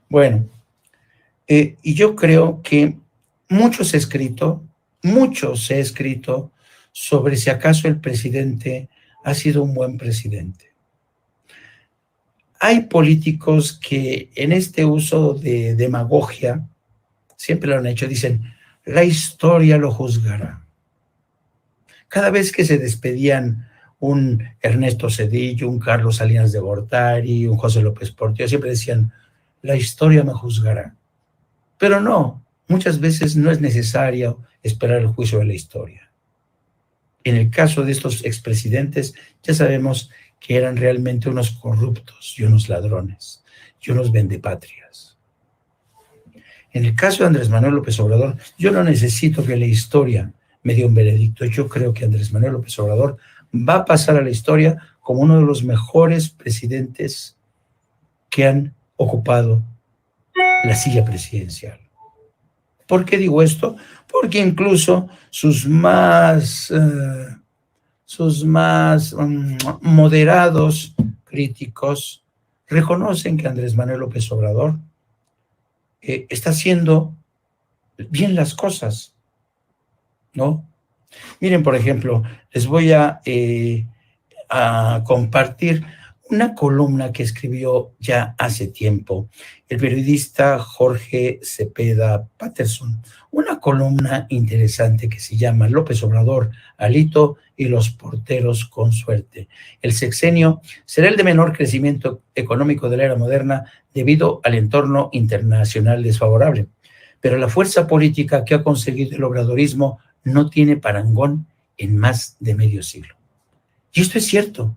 Bueno, y yo creo que mucho se ha escrito sobre si acaso el presidente ha sido un buen presidente. Hay políticos que en este uso de demagogia siempre lo han hecho, dicen, la historia lo juzgará. Cada vez que se despedían un Ernesto Zedillo, un Carlos Salinas de Gortari, un José López Portillo, siempre decían, la historia me juzgará. Pero no, muchas veces no es necesario esperar el juicio de la historia. En el caso de estos expresidentes, ya sabemos que eran realmente unos corruptos y unos ladrones y unos vendepatrias. En el caso de Andrés Manuel López Obrador, yo no necesito que la historia me dé un veredicto. Yo creo que Andrés Manuel López Obrador va a pasar a la historia como uno de los mejores presidentes que han ocupado la silla presidencial. ¿Por qué digo esto? Porque incluso sus más moderados críticos reconocen que Andrés Manuel López Obrador está haciendo bien las cosas, ¿no? Miren, por ejemplo, les voy a compartir una columna que escribió ya hace tiempo el periodista Jorge Cepeda Patterson, una columna interesante que se llama López Obrador, Alito y los porteros con suerte. El sexenio será el de menor crecimiento económico de la era moderna debido al entorno internacional desfavorable, pero la fuerza política que ha conseguido el obradorismo no tiene parangón en más de medio siglo. Y esto es cierto.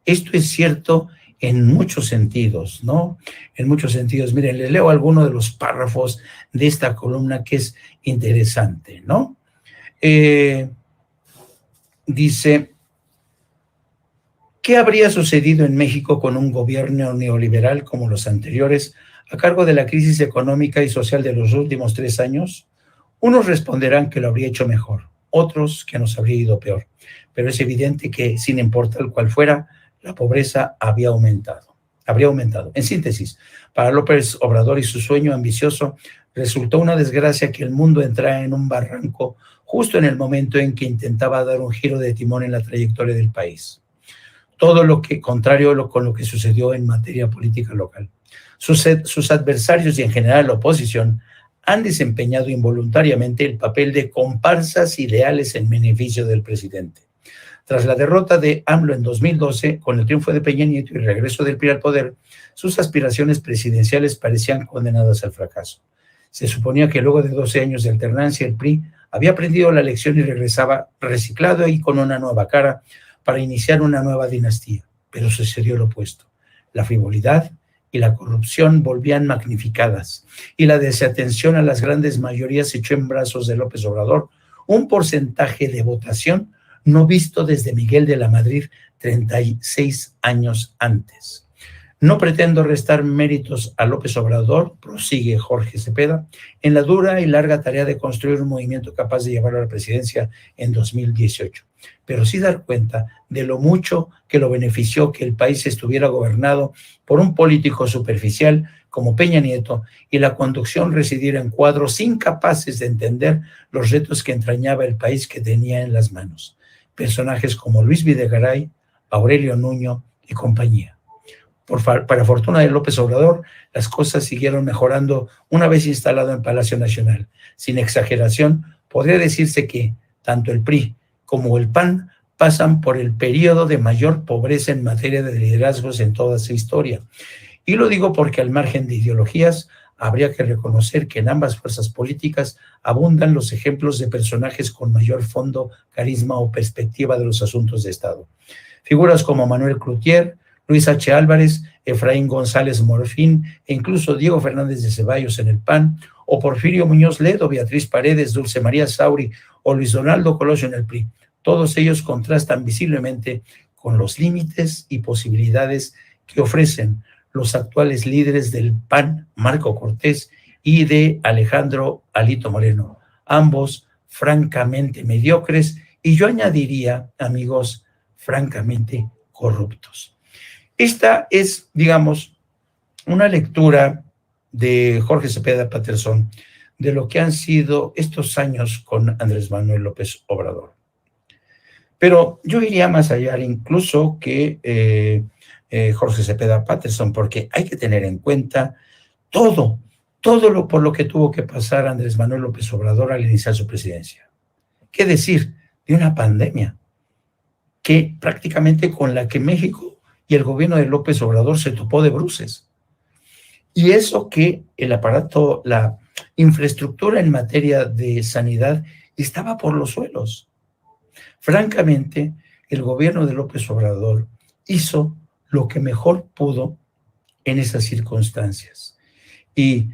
Esto es cierto en muchos sentidos, ¿no? En muchos sentidos. Miren, les leo algunos de los párrafos de esta columna que es interesante, ¿no? Dice, ¿qué habría sucedido en México con un gobierno neoliberal como los anteriores a cargo de la crisis económica y social de los últimos 3 años? Unos responderán que lo habría hecho mejor, otros que nos habría ido peor. Pero es evidente que, sin importar cuál fuera, la pobreza habría aumentado. En síntesis, para López Obrador y su sueño ambicioso, resultó una desgracia que el mundo entrara en un barranco justo en el momento en que intentaba dar un giro de timón en la trayectoria del país. Todo lo que contrario con lo que sucedió en materia política local. Sus adversarios y en general la oposición han desempeñado involuntariamente el papel de comparsas ideales en beneficio del presidente. Tras la derrota de AMLO en 2012, con el triunfo de Peña Nieto y el regreso del PRI al poder, sus aspiraciones presidenciales parecían condenadas al fracaso. Se suponía que luego de 12 años de alternancia, el PRI había aprendido la lección y regresaba reciclado y con una nueva cara para iniciar una nueva dinastía. Pero sucedió lo opuesto. La frivolidad y la corrupción volvían magnificadas, y la desatención a las grandes mayorías echó en brazos de López Obrador un porcentaje de votación no visto desde Miguel de la Madrid 36 años antes. No pretendo restar méritos a López Obrador, prosigue Jorge Cepeda, en la dura y larga tarea de construir un movimiento capaz de llevarlo a la presidencia en 2018, pero sí dar cuenta de lo mucho que lo benefició que el país estuviera gobernado por un político superficial como Peña Nieto y la conducción residiera en cuadros incapaces de entender los retos que entrañaba el país que tenía en las manos. Personajes como Luis Videgaray, Aurelio Nuño y compañía. Para fortuna de López Obrador, las cosas siguieron mejorando una vez instalado en Palacio Nacional. Sin exageración, podría decirse que tanto el PRI como el PAN pasan por el periodo de mayor pobreza en materia de liderazgos en toda su historia. Y lo digo porque al margen de ideologías, habría que reconocer que en ambas fuerzas políticas abundan los ejemplos de personajes con mayor fondo, carisma o perspectiva de los asuntos de Estado. Figuras como Manuel Cloutier, Luis H. Álvarez, Efraín González Morfín e incluso Diego Fernández de Ceballos en el PAN, o Porfirio Muñoz Ledo, Beatriz Paredes, Dulce María Sauri o Luis Donaldo Colosio en el PRI. Todos ellos contrastan visiblemente con los límites y posibilidades que ofrecen los actuales líderes del PAN, Marco Cortés, y de Alejandro Alito Moreno, ambos francamente mediocres y yo añadiría, amigos, francamente corruptos. Esta es, digamos, una lectura de Jorge Cepeda Patterson de lo que han sido estos años con Andrés Manuel López Obrador. Pero yo iría más allá incluso que Jorge Cepeda Patterson, porque hay que tener en cuenta todo, por lo que tuvo que pasar Andrés Manuel López Obrador al iniciar su presidencia. ¿Qué decir de una pandemia que prácticamente con la que México y el gobierno de López Obrador se topó de bruces? Y eso que el aparato, la infraestructura en materia de sanidad estaba por los suelos. Francamente, el gobierno de López Obrador hizo lo que mejor pudo en esas circunstancias. Y